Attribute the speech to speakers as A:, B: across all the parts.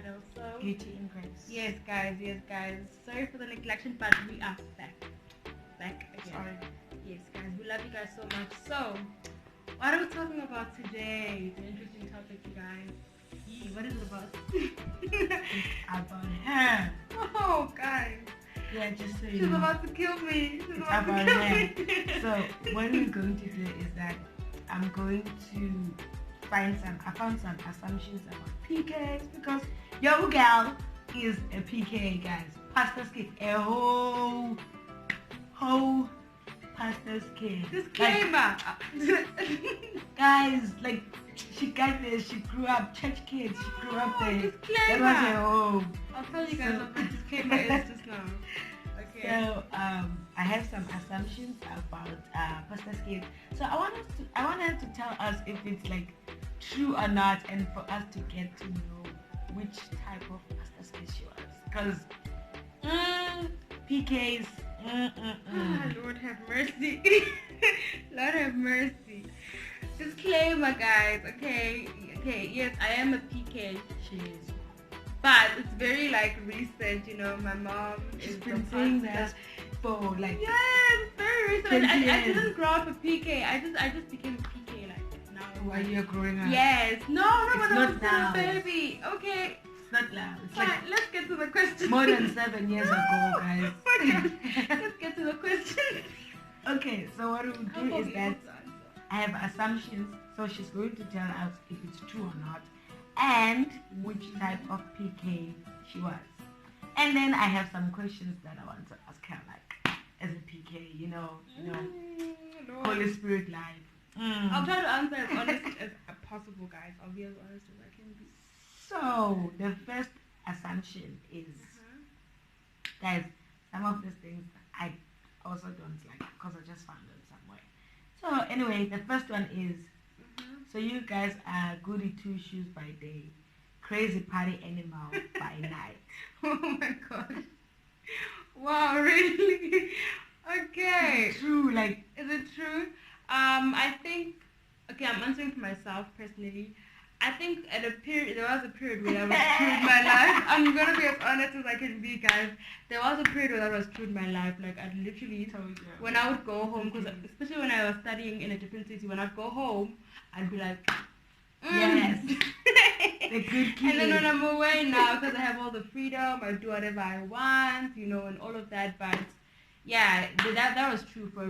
A: channel. So
B: Beauty and Grace.
A: yes guys, sorry for the neglection, but we are back again.
B: Sorry.
A: Yes guys, we love you guys so much. So what are we talking about today? It's an interesting topic, you guys. What is it about?
B: About her.
A: Oh guys,
B: Yeah, just so you
A: she's
B: know.
A: about to kill me. She's
B: It's
A: about to
B: about
A: kill
B: her.
A: me.
B: So what we're going to do is that I'm going to I found some assumptions about PKs because your girl is a PK, guys. Pastor's kid. A whole pastor's kid.
A: Disclaimer.
B: Guys, like she got this, she grew up church kid, she grew up there. That was her home.
A: I'll tell you guys
B: So-
A: what the disclaimer is just now. Okay.
B: So I have some assumptions about pastor's kid. So I want her to tell us if it's like true or not, and for us to get to know which type of pastor's kid she was. Because PKs.
A: Lord have mercy. Lord have mercy. Disclaimer, guys. Okay. Yes, I am a PK.
B: She is.
A: But it's very like recent, my mom
B: She's
A: is
B: been
A: the
B: saying
A: pastor.
B: that for like
A: Yes, it's very recent.
B: 20
A: I
B: years.
A: didn't grow up a PK. I just became a PK like now.
B: while you're growing up.
A: Yes. No,
B: It's
A: when I
B: not
A: was
B: now.
A: a baby. Okay.
B: It's not loud. It's
A: Fine,
B: like
A: let's get to the question.
B: more than 7 years ago, guys.
A: Okay, let's get to the question.
B: Okay, so what we'll
A: How
B: do
A: about
B: is
A: we
B: that
A: also answer?
B: I have assumptions, so she's going to tell us if it's true or not, and which type of PK she was. And then I have some questions that I want to ask her, like as a PK,
A: Lord.
B: Holy Spirit life.
A: I'll try to answer as honest as possible, guys. I'll be as honest as I can be.
B: So the first assumption is, guys, some of these things I also don't like because I just found them somewhere. So anyway, the first one is, so you guys are goody two shoes by day, crazy party animal by night.
A: Oh my gosh. Wow, really? Okay.
B: True, like
A: Is it true? I think, okay, I'm answering for myself personally. I think there was a period where I was true in my life. I'm gonna be as honest as I can be, guys. There was a period where I was true in my life. Like I literally,
B: told you.
A: when I would go home, because especially when I was studying in a different city, when I'd go home, I'd be like,
B: Yes. The good kid.
A: And then when I'm away now, because I have all the freedom, I do whatever I want, and all of that. But yeah, that was true for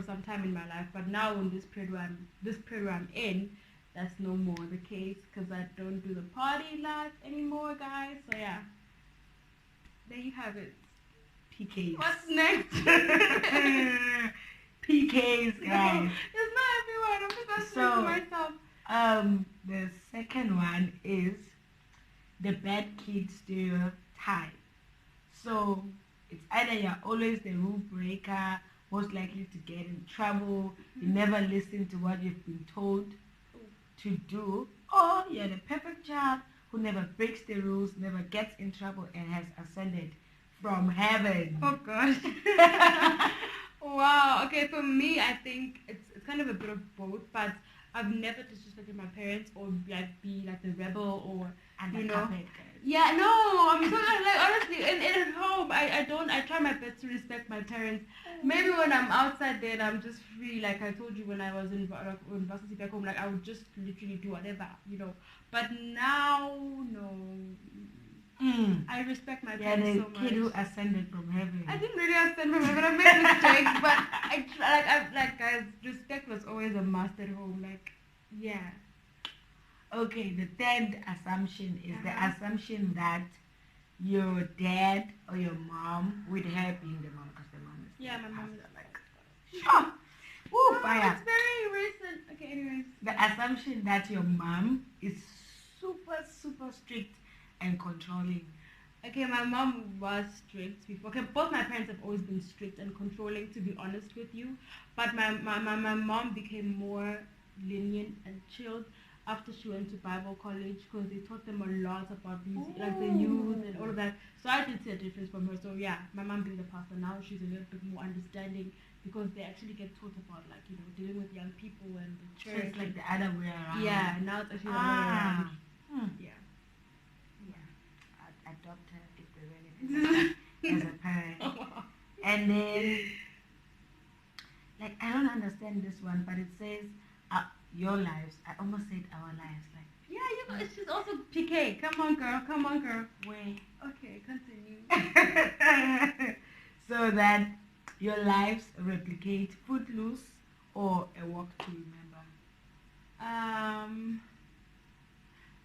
A: some time in my life. But now in this period where I'm in, that's no more the case because I don't do the party life anymore, guys. So yeah, there you have it.
B: PKs.
A: What's next?
B: PKs, guys.
A: It's not everyone. I'm just asking
B: So-
A: myself.
B: The second one is the bad kid stereotype. So it's either you're always the rule breaker, most likely to get in trouble, you never listen to what you've been told to do, or you're the perfect child who never breaks the rules, never gets in trouble, and has ascended from heaven.
A: Oh gosh. Wow. Okay, for me, I think it's kind of a bit of both, but I've never disrespected my parents or like be like the rebel or
B: And
A: you
B: the
A: know.
B: carpet, guys.
A: Yeah, no, I'm so like honestly, and at home, I try my best to respect my parents. Maybe when I'm outside there, I'm just free. Like I told you when I was in university back home, like I would just literally do whatever, But now, no, I respect my
B: Yeah,
A: parents
B: the
A: so much.
B: kid who ascended from heaven.
A: I didn't really understand from heaven. I made mistakes, but guys, respect was always a must at home. Like, yeah.
B: Okay, the third assumption is the
A: Uh-huh.
B: assumption that your dad or your mom, with her being the mom, because the mom is
A: Yeah,
B: the
A: my mom is
B: pastor, like, sure. Woo,
A: Oh,
B: fire.
A: it's very recent. Okay, anyways.
B: The assumption that your mom is super, super strict and controlling.
A: Okay, my mom was strict before. Okay, both my parents have always been strict and controlling, to be honest with you. But my mom became more lenient and chilled after she went to Bible college because they taught them a lot about these, like the youth and all of that. So I did see a difference from her. So yeah, my mom being the pastor now, she's a little bit more understanding because they actually get taught about like dealing with young people and the
B: So
A: church.
B: it's like the other way around.
A: Yeah, now it's actually the other way around.
B: Hmm.
A: Yeah.
B: adopt her if there's anything like that as a parent. And then, like, I don't understand this one, but it says your lives. I almost said our lives. Like,
A: yeah, it's just also PK. Come on, girl.
B: where?
A: Okay, continue.
B: So that your lives replicate Footloose or A Walk to Remember.
A: I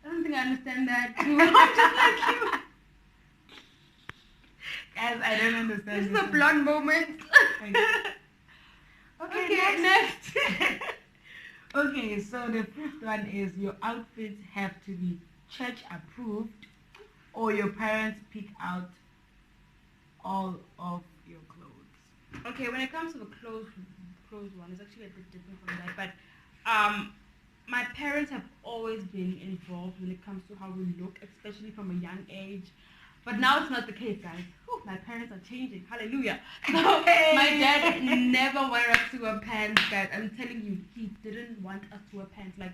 A: don't think I understand that. I'm just like you.
B: Guys, I don't understand.
A: This is a blonde moment. Okay, next.
B: Okay, so the fifth one is your outfits have to be church approved or your parents pick out all of your clothes.
A: Okay, when it comes to the clothes one, it's actually a bit different from that. But my parents have always been involved when it comes to how we look, especially from a young age. But now it's not the case, guys. Whew, my parents are changing. Hallelujah. So my dad never wanted us to wear pants, guys. I'm telling you, he didn't want us to wear pants. Like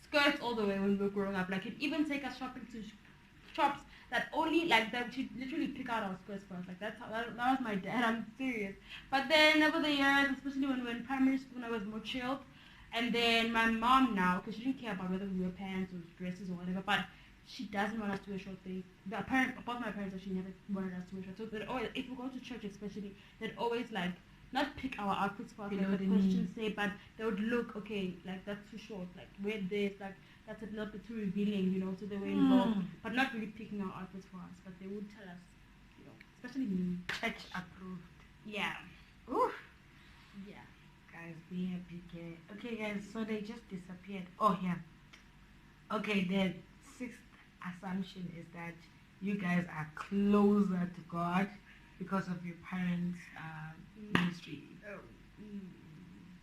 A: skirts all the way when we were growing up. Like he'd even take us shopping to shops that only like that she'd literally pick out our skirts for us. Like that was my dad. I'm serious. But then over the years, especially when we were in primary school, I was more chilled. And then my mom now, because she didn't care about whether we wear pants or dresses or whatever, but she doesn't want us to wear short things. Both my parents actually never wanted us to wear short. So they'd always, if we go to church especially, they'd always like not pick our outfits for us, like the questions say, but they would look, okay, like that's too short, like wear this, like that's a little bit too revealing, so they were involved, but not really picking our outfits for us, but they would tell us, especially me.
B: Church approved.
A: Yeah.
B: Oof.
A: Yeah.
B: Guys, be happy. Okay, guys, so they just disappeared. Oh, yeah. Okay, the sixth assumption is that you guys are closer to God because of your parents' ministry.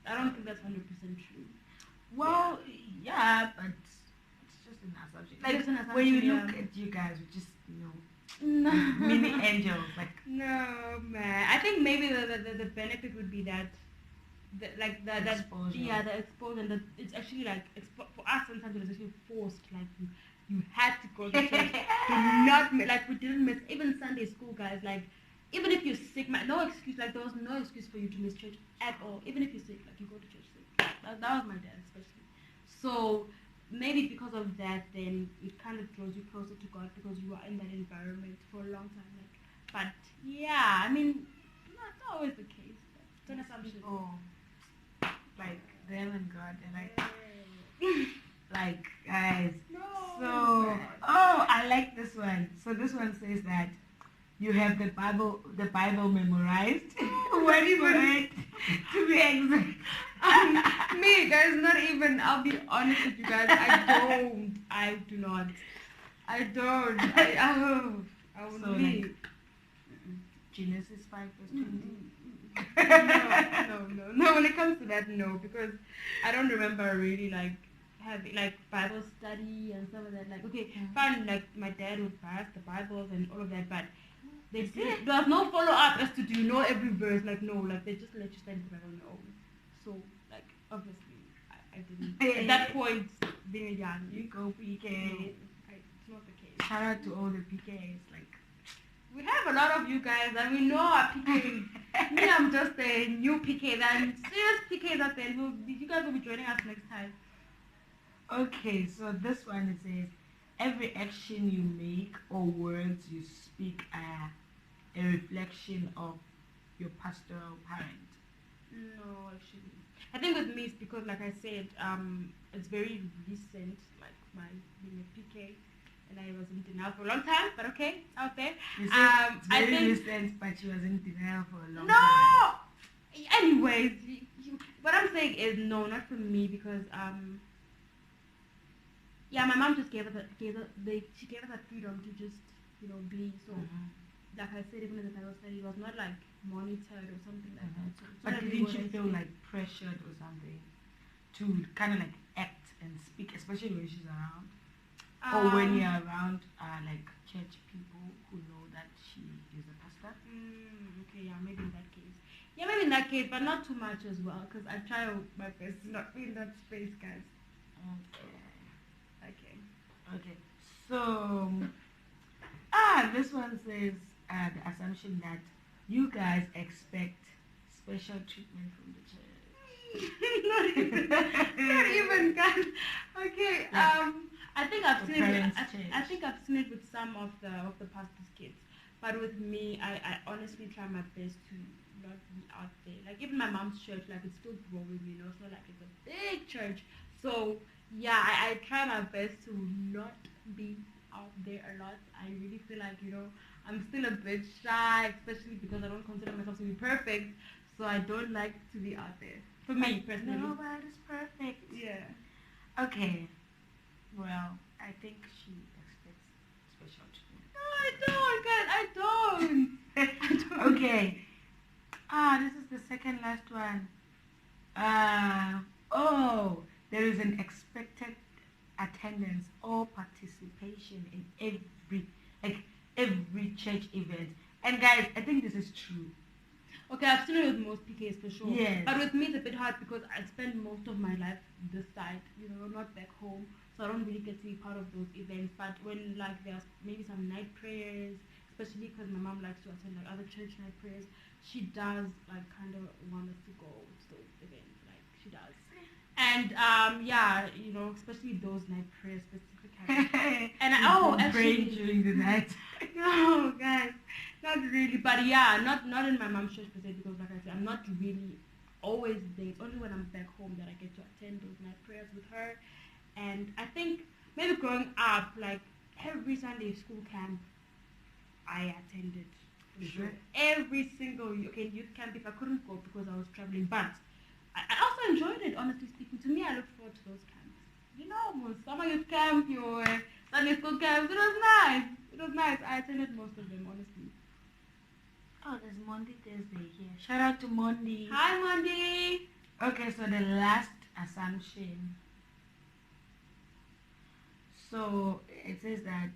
A: I don't think that's 100% true.
B: Well, yeah, but it's just an assumption. Like,
A: an assumption,
B: when you look at you guys, we just,
A: no.
B: like mini angels. Like,
A: no, man. I think maybe the benefit would be that the
B: exposure.
A: The exposure, and it's actually like for us sometimes it was actually forced, like you had to go to church. Do not like we didn't miss even Sunday school, guys. Like even if you're sick, no excuse. Like there was no excuse for you to miss church at all. Even if you're sick, like you go to church sick. That was my dad especially. So maybe because of that, then it kind of draws you closer to God because you are in that environment for a long time. Like, but yeah, I mean, not always the case. It's an assumption.
B: Oh. Like them and God and like guys.
A: No.
B: So I like this one. So this one says that you have the Bible memorized. What is it to be exact?
A: Me, guys, not even. I'll be honest with you guys. I do not. I don't. I will
B: so
A: be.
B: Like, Genesis 5:20.
A: No. When it comes to that, no, because I don't remember really like having like Bible study and stuff like that. Like, okay, fine, like my dad would buy us the Bibles and all of that, but there was no follow up as to do you know every verse. Like, no, like they just let you study the Bible on your own. So, like, obviously, I didn't. At that point, being young,
B: You go PK.
A: It's not the case.
B: Shout out to all the PKs. Like,
A: we have a lot of you guys and we know our PKs. Me, I'm just a new PK. There are serious PKs out there. You guys will be joining us next time.
B: okay, so this one it says every action you make or words you speak are a reflection of your pastoral parent.
A: No, actually. I think with me it's because, like I said, it's very recent, like my being a PK. And I was in denial for a long time, but okay, it's out there.
B: You said it's very
A: I think
B: recent, but she was in denial for a long
A: no.
B: time.
A: Anyways, what I'm saying is no, not for me because yeah, my mom just gave us that freedom to just be. So like I said, even in the Bible study, it was not like monitored or something like that. So
B: But didn't you feel like pressured or something to kind of like act and speak, especially when she's around? Or when you're around like church people who know that she is a pastor?
A: Okay, yeah, maybe in that case. Yeah, maybe in that case, but not too much as well, because I try my best to not be in that space, guys.
B: Okay. So, This one says the assumption that you guys expect special treatment from the church.
A: not even guys. Okay.
B: Yeah.
A: I think I've
B: The
A: seen it.
B: parents
A: I
B: change.
A: think I've seen it with some of the pastor's kids, but with me, I honestly try my best to not be out there. Like even my mom's church, like it's still growing. It's not like it's a big church. So yeah, I try my best to not be out there a lot. I really feel like I'm still a bit shy, especially because I don't consider myself to be perfect. So I don't like to be out there. For me personally.
B: Nobody's perfect.
A: Yeah.
B: Okay. Well, I think she expects special
A: No, I don't, guys. I don't.
B: treatment. Okay. This is the second last one. There is an expected attendance or participation in every church event. And guys, I think this is true.
A: Okay, I've seen it with most PKs for sure.
B: Yes.
A: But with me, it's a bit hard because I spend most of my life this side, not back home. So I don't really get to be part of those events. But when there's maybe some night prayers, especially because my mom likes to attend other church night prayers, she does kind of want us to go to those events. Like she does. And especially those night prayers specifically. And
B: praying during the night.
A: No, guys, not really. But yeah, not in my mom's church per se because, like I said, I'm not really always there. It's only when I'm back home that I get to attend those night prayers with her. And I think maybe growing up, like every Sunday school camp, I attended. For sure. Every single youth camp if I couldn't go because I was traveling, but I also enjoyed it. Honestly speaking, to me, I look forward to those camps. Summer youth camp, your Sunday school camps. It was nice. It was nice. I attended most of them, honestly.
B: Oh, there's Monday, Thursday here. Shout out to Monday.
A: Hi, Monday.
B: Okay, so the last assumption. So it says that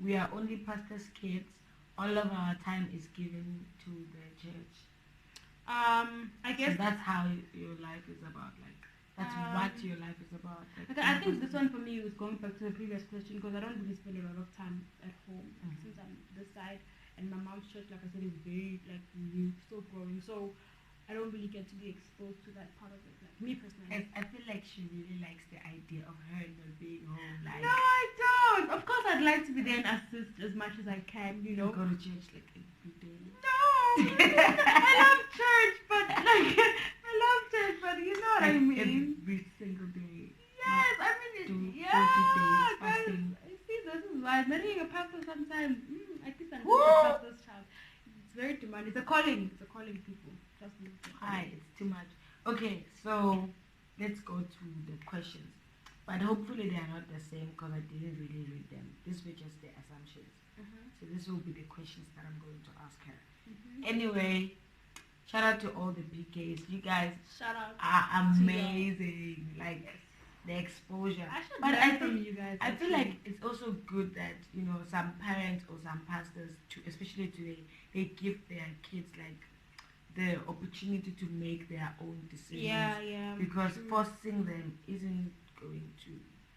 B: we are only pastors' kids. All of our time is given to the church.
A: I guess
B: so that's how your life is about. That's what your life is about.
A: Okay, I think this one for me was going back to the previous question because I don't really spend a lot of time at home since I'm this side, and my mom's church, like I said, is very new, still growing. So I don't really get to be exposed to that part of it. Like me personally,
B: I feel like she really likes the idea of her not being home.
A: No, I don't. Of course, I'd like to be there and assist as much as I can.
B: Go to church every day.
A: No, I love church, but I love church, but you know what I mean.
B: Every single day.
A: Yes, I mean,
B: 40 days
A: guys,
B: fasting.
A: see, this is why marrying a pastor sometimes. I think I'm a pastor's child. It's very demanding. It's a calling. It's a calling, people. Trust me.
B: It's too much. Okay, so let's go to the questions. But hopefully they are not the same because I didn't really read them. These were just the assumptions. So this will be the questions that I'm going to ask her. Anyway, shout out to all the PKs. You guys are amazing. The exposure.
A: But I think you guys.
B: I feel like it's also good that some parents or some pastors, especially today, they give their kids the opportunity to make their own decisions.
A: Yeah.
B: Because forcing them isn't going to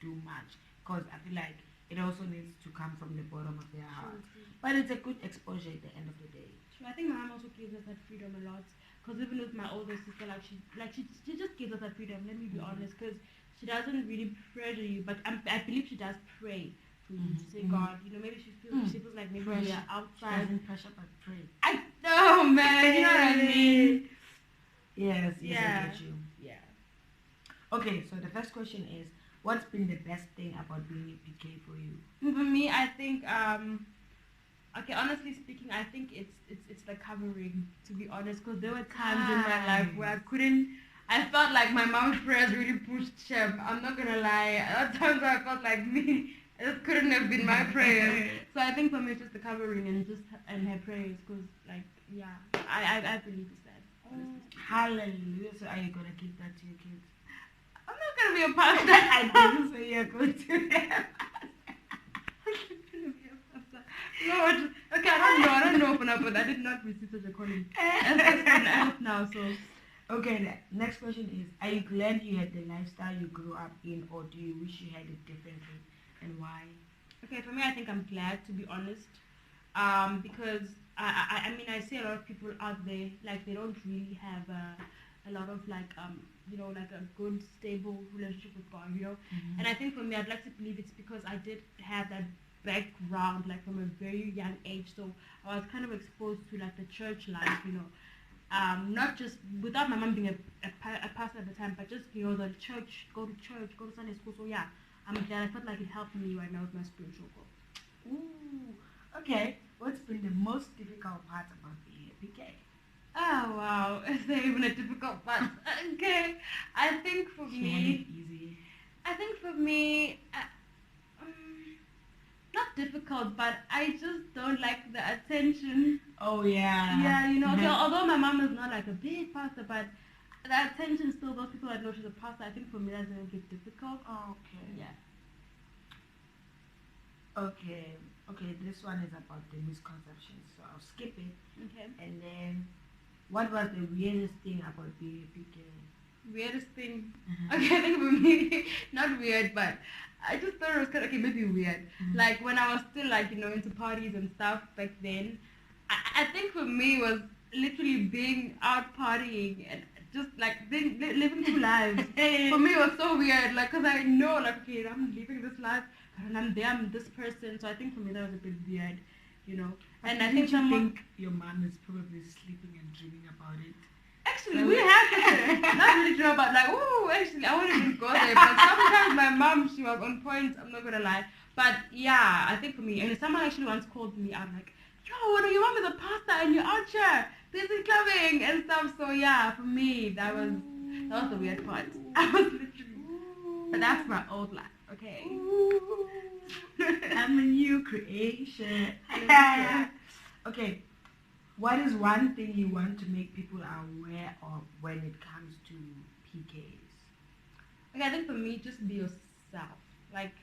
B: do much. Because I feel like it also needs to come from the bottom of their heart. But it's a good exposure at the end of the day.
A: I think my mom also gives us that freedom a lot. Because even with my older sister, she just gives us that freedom. Let me be honest, because she doesn't really pressure you, but I believe she does pray for you to say God. Maybe she feels like maybe we are outside.
B: She doesn't pressure but pray.
A: I know, man. You know what I mean?
B: Yes, I get you.
A: Yeah.
B: Okay, so the first question is, what's been the best thing about being a PK for you?
A: For me, I think okay, honestly speaking, I think it's the covering, to be honest, because there were times in my life where I felt like my mom's prayers really pushed Shem. I'm not gonna lie. At times I felt like me. It couldn't have been my prayer. So I think for me it's just the covering and her prayers, because I believe it's that.
B: Hallelujah. So are you gonna give that to your kids?
A: I'm not gonna be a pastor.
B: I didn't say you're going to them.
A: Lord, okay, I don't know for now, but I did not receive such a calling. As of now, so.
B: Okay, the next question is, are you glad you had the lifestyle you grew up in, or do you wish you had it differently, and why?
A: Okay, for me, I think I'm glad, to be honest, because I mean, I see a lot of people out there, like, they don't really have a lot of, like, like a good, stable relationship with God,
B: Mm-hmm.
A: and I think for me, I'd like to believe it's because I did have that background, like, from a very young age, so I was kind of exposed to, like, the church life, not just without my mom being a pastor at the time, but just the church, go to Sunday school. So yeah, I'm glad. I felt like it helped me right now with my spiritual growth.
B: Ooh, okay. What's been the most difficult part about being a PK?
A: Oh wow, is there even a difficult part? Okay, I think for
B: She had it
A: me,
B: easy.
A: not difficult, but I just don't like the attention.
B: Oh yeah.
A: Yeah, okay, although my mom is not like a big pastor, but the attention still, those people that know she's a pastor, I think for me that's a little bit difficult.
B: Okay.
A: Yeah.
B: Okay. Okay. This one is about the misconceptions, so I'll skip it.
A: Okay.
B: And then, what was the weirdest thing about being a PK?
A: Weirdest thing. Okay, I think for me, not weird, but I just thought it was kind of, okay, maybe weird. Like when I was still like, into parties and stuff back then, I think for me it was literally being out partying and just like living two lives. For me it was so weird, like, because I know, like, okay, I'm living this life and I'm there, I'm this person. So I think for me that was a bit weird, And I think
B: think your mom is probably sleeping and dreaming about it.
A: Actually, we have to not really sure about, like, oh, actually, I wouldn't even go there. But sometimes my mom, she was on point. I'm not gonna lie. But yeah, I think for me, and someone actually once called me out, like, yo, your mom is a pastor and you're out here, busy clubbing and stuff. So yeah, for me, that was the weird part. I was literally, but that's my old life. Okay.
B: I'm a new creation. Okay. What is one thing you want to make people aware of when it comes to PKs?
A: Okay, I think for me, just be yourself. Like,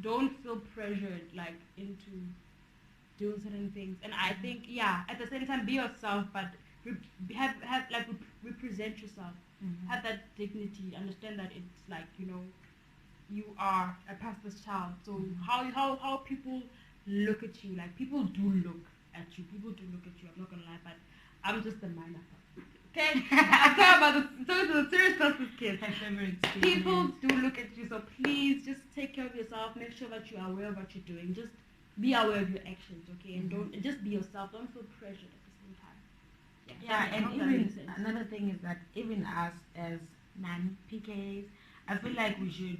A: don't feel pressured, like, into doing certain things. And I think, yeah, at the same time, be yourself, but represent yourself.
B: Mm-hmm.
A: Have that dignity. Understand that it's like, you are a pastor's child. So how people look at you, like, people do look at you. People do look at you. I'm not gonna lie, but I'm just a minor. Okay, I'm talking about the serious pastor's kids. People do look at you, so please just take care of yourself. Make sure that you are aware of what you're doing. Just be aware of your actions, okay? And don't just be yourself. Don't feel pressured at the same time.
B: Yeah, and even another thing is that even us as non-PKs, I feel like we should,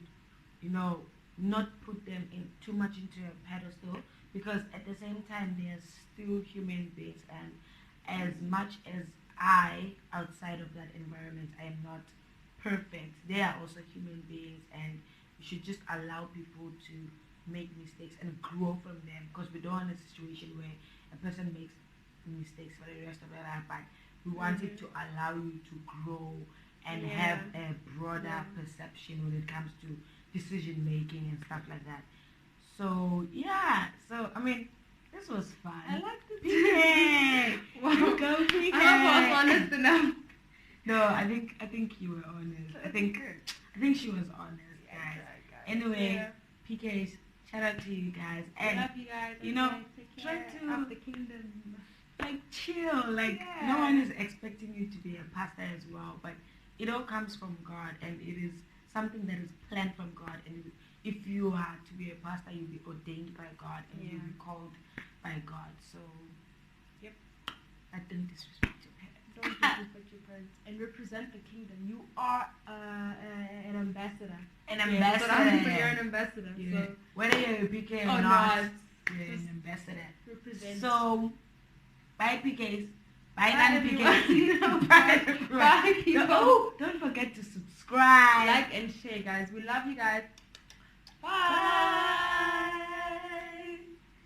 B: not put them in too much into a pedestal, because at the same time they're still human beings, and as much as I, outside of that environment, I am not perfect, they are also human beings, and we should just allow people to make mistakes and grow from them, because we don't want a situation where a person makes mistakes for the rest of their life, but we want it to allow you to grow and have a broader perception when it comes to decision making and stuff like that. So yeah, I mean, this was fun.
A: I like this.
B: PK.
A: Wow.
B: Go PK.
A: I hope I was honest enough.
B: No, I think you were honest. I think she was honest, guys. Anyway, PKs, shout out to you guys. And
A: love you guys.
B: Try to
A: have the kingdom.
B: Like chill. Like no one is expecting you to be a pastor as well, but it all comes from God, and it is something that is planned from God. And if you are to be a pastor, you'll be ordained by God, and you'll be called by God. So, I don't disrespect your parents.
A: Don't disrespect your parents, and represent the kingdom. You are an ambassador.
B: An ambassador.
A: So you're an ambassador.
B: Yeah.
A: So
B: whether you're a PK or not, you're an ambassador.
A: Represent.
B: So, bye PKs. Bye
A: non-PKs.
B: Bye people. Don't forget to subscribe,
A: like, and share, guys. We love you guys. Bye.
B: Bye.